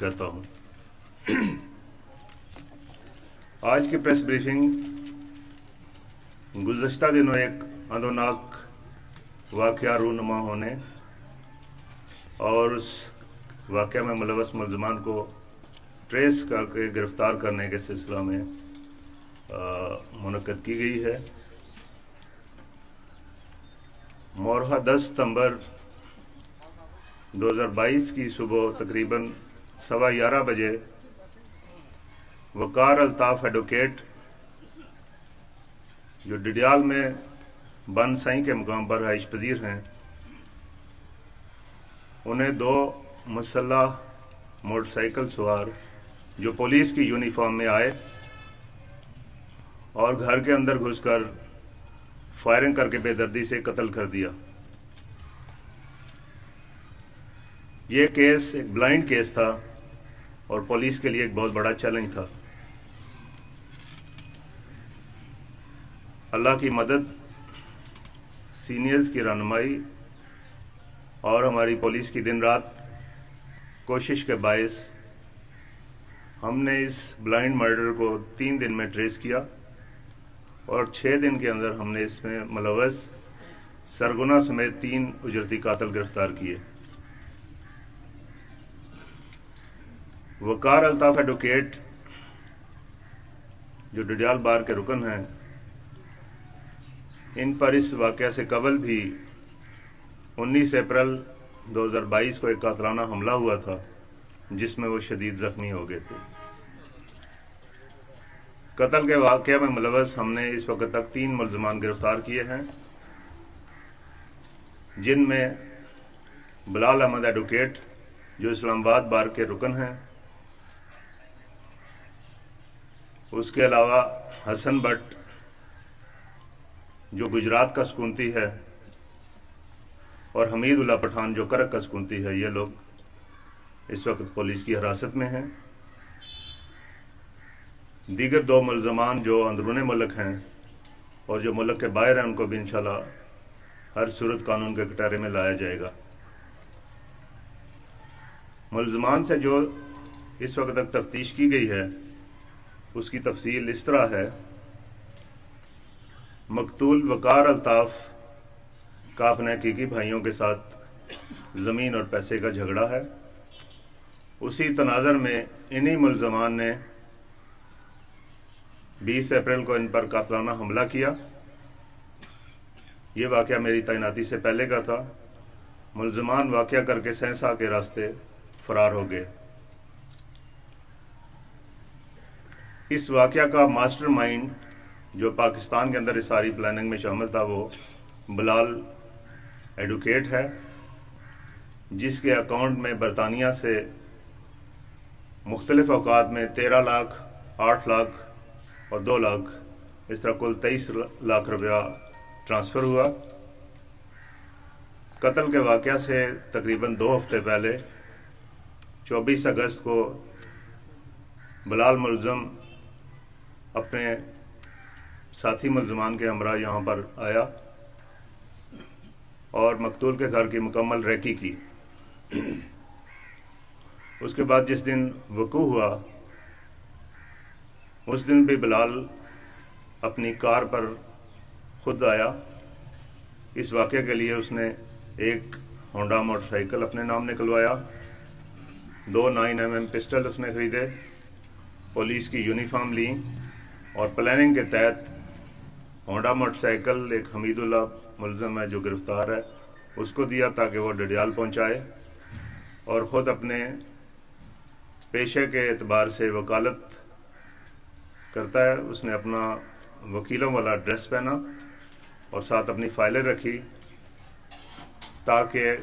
کرتا ہوں۔ آج کی پریس بریفنگ گزشتہ دنوں ایک اندوناک واقعہ رونما ہونے اور اس واقعہ میں ملوث ملزمان کو ٹریس کر کے گرفتار کرنے کے سلسلہ میں منعقد کی گئی ہے۔ مورخہ 10 ستمبر 2022 کی صبح تقریباً 11:15 بجے وقار الطاف ایڈوکیٹ جو ڈڈیال میں بن سائیں کے مقام پر رہائش پذیر ہیں، انہیں 2 مسلح موٹر سائیکل سوار جو پولیس کی یونیفارم میں آئے اور گھر کے اندر گھس کر فائرنگ کر کے بے دردی سے قتل کر دیا۔ یہ کیس ایک بلائنڈ کیس تھا اور پولیس کے لیے ایک بہت بڑا چیلنج تھا۔ اللہ کی مدد، سینئرز کی رہنمائی اور ہماری پولیس کی دن رات کوشش کے باعث ہم نے اس بلائنڈ مرڈر کو 3 دن میں ٹریس کیا اور 6 دن کے اندر ہم نے اس میں ملوث سرگنا سمیت 3 اجرتی قاتل گرفتار کیے۔ وقار الطاف ایڈوکیٹ جو ڈڈیال بار کے رکن ہیں، ان پر اس واقعہ سے قبل بھی 19 اپریل 2022 کو ایک قاتلانہ حملہ ہوا تھا جس میں وہ شدید زخمی ہو گئے تھے۔ قتل کے واقعہ میں ملوث ہم نے اس وقت تک 3 ملزمان گرفتار کیے ہیں، جن میں بلال احمد ایڈوکیٹ جو اسلام آباد بار کے رکن ہیں، اس کے علاوہ حسن بٹ جو گجرات کا سکونتی ہے اور حمید اللہ پٹھان جو کرک کا سکونتی ہے، یہ لوگ اس وقت پولیس کی حراست میں ہیں۔ دیگر 2 ملزمان جو اندرون ملک ہیں اور جو ملک کے باہر ہیں، ان کو بھی انشاءاللہ ہر صورت قانون کے کٹہرے میں لایا جائے گا۔ ملزمان سے جو اس وقت تک تفتیش کی گئی ہے اس کی تفصیل اس طرح ہے۔ مقتول وقار الطاف کا اپنے حقیقی بھائیوں کے ساتھ زمین اور پیسے کا جھگڑا ہے۔ اسی تناظر میں انہی ملزمان نے 20 اپریل کو ان پر قاتلانہ حملہ کیا۔ یہ واقعہ میری تعیناتی سے پہلے کا تھا۔ ملزمان واقعہ کر کے سہسا کے راستے فرار ہو گئے۔ اس واقعہ کا ماسٹر مائنڈ جو پاکستان کے اندر اس ساری پلاننگ میں شامل تھا، وہ بلال ایڈوکیٹ ہے، جس کے اکاؤنٹ میں برطانیہ سے مختلف اوقات میں 13 لاکھ، 8 لاکھ اور 2 لاکھ، اس طرح کل 23 لاکھ روپیہ ٹرانسفر ہوا۔ قتل کے واقعہ سے تقریباً 2 ہفتے پہلے 24 اگست کو بلال ملزم اپنے ساتھی ملزمان کے ہمراہ یہاں پر آیا اور مقتول کے گھر کی مکمل ریکی کی۔ اس کے بعد جس دن وقوع ہوا اس دن بھی بلال اپنی کار پر خود آیا۔ اس واقعے کے لیے اس نے ایک ہونڈا موٹر سائیکل اپنے نام نکلوایا، 2 9mm پسٹل اس نے خریدے، پولیس کی یونیفارم لی اور پلاننگ کے تحت ہونڈا موٹر سائیکل ایک حمید اللہ ملزم ہے جو گرفتار ہے اس کو دیا تاکہ وہ ڈڈیال پہنچائے، اور خود اپنے پیشے کے اعتبار سے وکالت کرتا ہے۔ اس نے اپنا وکیلوں والا ڈریس پہنا اور ساتھ اپنی فائلیں رکھی تاکہ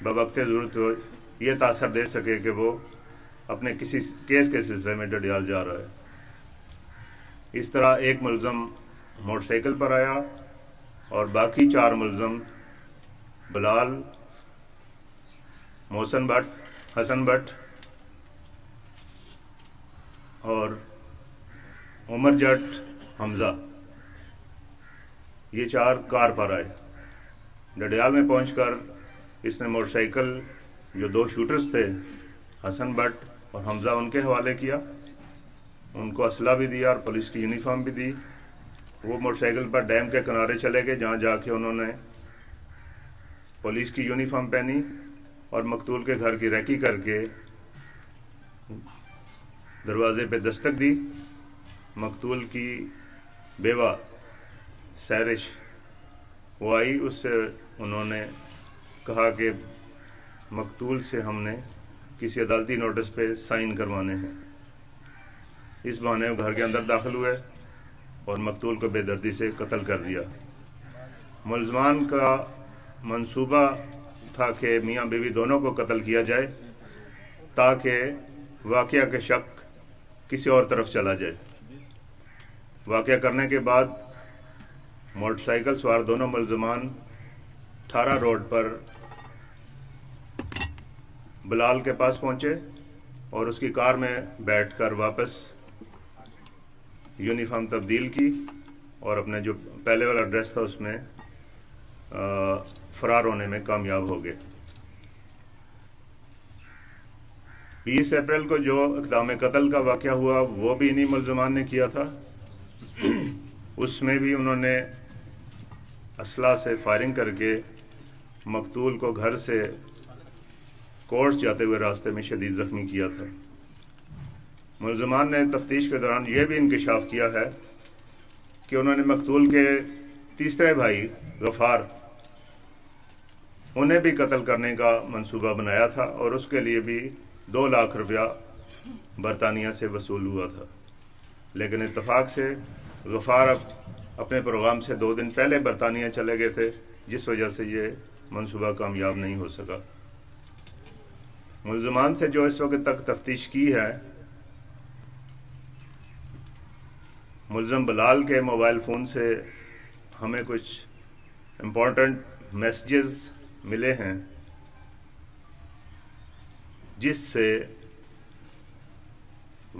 بوقت ضرورت ہو یہ تاثر دے سکے کہ وہ اپنے کسی کیس کے سلسلے میں ڈڈیال جا رہا ہے۔ اس طرح ایک ملزم موٹر سائیکل پر آیا اور باقی 4 ملزم بلال، محسن بٹ، حسن بٹ اور عمر جٹ حمزہ، یہ 4 کار پر آئے۔ ڈڈیال میں پہنچ کر اس نے موٹر سائیکل جو 2 شوٹرز تھے حسن بٹ اور حمزہ ان کے حوالے کیا، ان کو اسلحہ بھی دیا اور پولیس کی یونیفارم بھی دی۔ وہ موٹر سائیکل پر ڈیم کے کنارے چلے گئے، جہاں جا کے انہوں نے پولیس کی یونیفارم پہنی اور مقتول کے گھر کی ریکی کر کے دروازے پہ دستک دی۔ مقتول کی بیوہ سیرش وہ آئی، اس سے انہوں نے کہا کہ مقتول سے ہم نے کسی عدالتی نوٹس پہ سائن کروانے ہیں۔ اس بہانے وہ گھر کے اندر داخل ہوئے اور مقتول کو بے دردی سے قتل کر دیا۔ ملزمان کا منصوبہ تھا کہ میاں بیوی دونوں کو قتل کیا جائے تاکہ واقعہ کے شک کسی اور طرف چلا جائے۔ واقعہ کرنے کے بعد موٹر سائیکل سوار دونوں ملزمان 18 روڈ پر بلال کے پاس پہنچے اور اس کی کار میں بیٹھ کر واپس یونیفارم تبدیل کی اور اپنے جو پہلے والا ایڈریس تھا اس میں فرار ہونے میں کامیاب ہو گئے۔ 20 اپریل کو جو اقدام قتل کا واقعہ ہوا وہ بھی انہی ملزمان نے کیا تھا۔ اس میں بھی انہوں نے اسلحہ سے فائرنگ کر کے مقتول کو گھر سے کورٹ جاتے ہوئے راستے میں شدید زخمی کیا تھا۔ ملزمان نے تفتیش کے دوران یہ بھی انکشاف کیا ہے کہ انہوں نے مقتول کے تیسرے بھائی غفار انہیں بھی قتل کرنے کا منصوبہ بنایا تھا اور اس کے لیے بھی 2 لاکھ روپیہ برطانیہ سے وصول ہوا تھا، لیکن اتفاق سے غفار اپنے پروگرام سے 2 دن پہلے برطانیہ چلے گئے تھے، جس وجہ سے یہ منصوبہ کامیاب نہیں ہو سکا۔ ملزمان سے جو اس وقت تک تفتیش کی ہے، ملزم بلال کے موبائل فون سے ہمیں کچھ امپورٹنٹ میسیجز ملے ہیں جس سے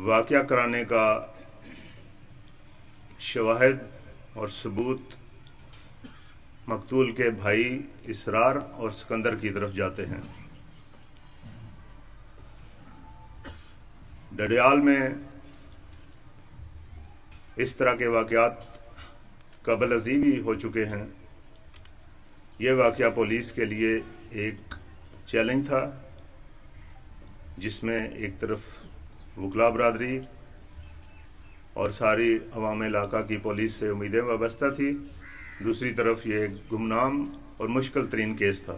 واقعہ کرانے کا شواہد اور ثبوت مقتول کے بھائی اسرار اور سکندر کی طرف جاتے ہیں۔ ڈڈیال میں اس طرح کے واقعات قبل ازیں بھی ہو چکے ہیں۔ یہ واقعہ پولیس کے لیے ایک چیلنج تھا، جس میں ایک طرف وکلاء برادری اور ساری عوام علاقہ کی پولیس سے امیدیں وابستہ تھی، دوسری طرف یہ ایک گمنام اور مشکل ترین کیس تھا۔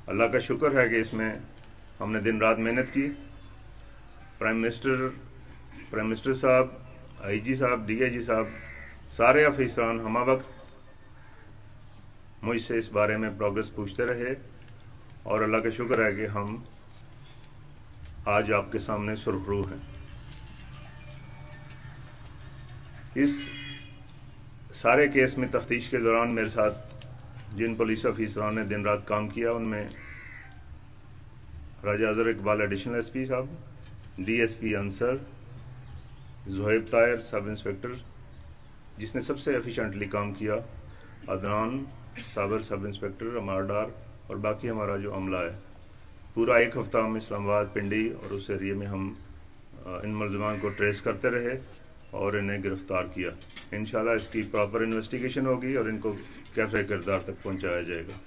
اللہ کا شکر ہے کہ اس میں ہم نے دن رات محنت کی۔ پرائم منسٹر صاحب، آئی جی صاحب، ڈی آئی جی صاحب، سارے افسران ہمہ وقت مجھ سے اس بارے میں پروگرس پوچھتے رہے اور اللہ کا شکر ہے کہ ہم آج آپ کے سامنے سرخرو ہیں۔ اس سارے کیس میں تفتیش کے دوران میرے ساتھ جن پولیس افسران نے دن رات کام کیا، ان میں Raja Azhar Iqbal additional S P صاحب، D S P Ansar, Zaheeb Tahir sub inspector جس نے سب سے ایفیشینٹلی کام کیا، عدنان صابر سب انسپکٹر، امار ڈار، اور باقی ہمارا جو عملہ ہے۔ پورا 1 ہفتہ ہم اسلام آباد، پنڈی اور اس ایریے میں ہم ان ملزمان کو ٹریس کرتے رہے اور انہیں گرفتار کیا۔ انشاءاللہ اس کی پراپر انویسٹیگیشن ہوگی اور ان کو کیفے کردار تک پہنچایا جائے گا۔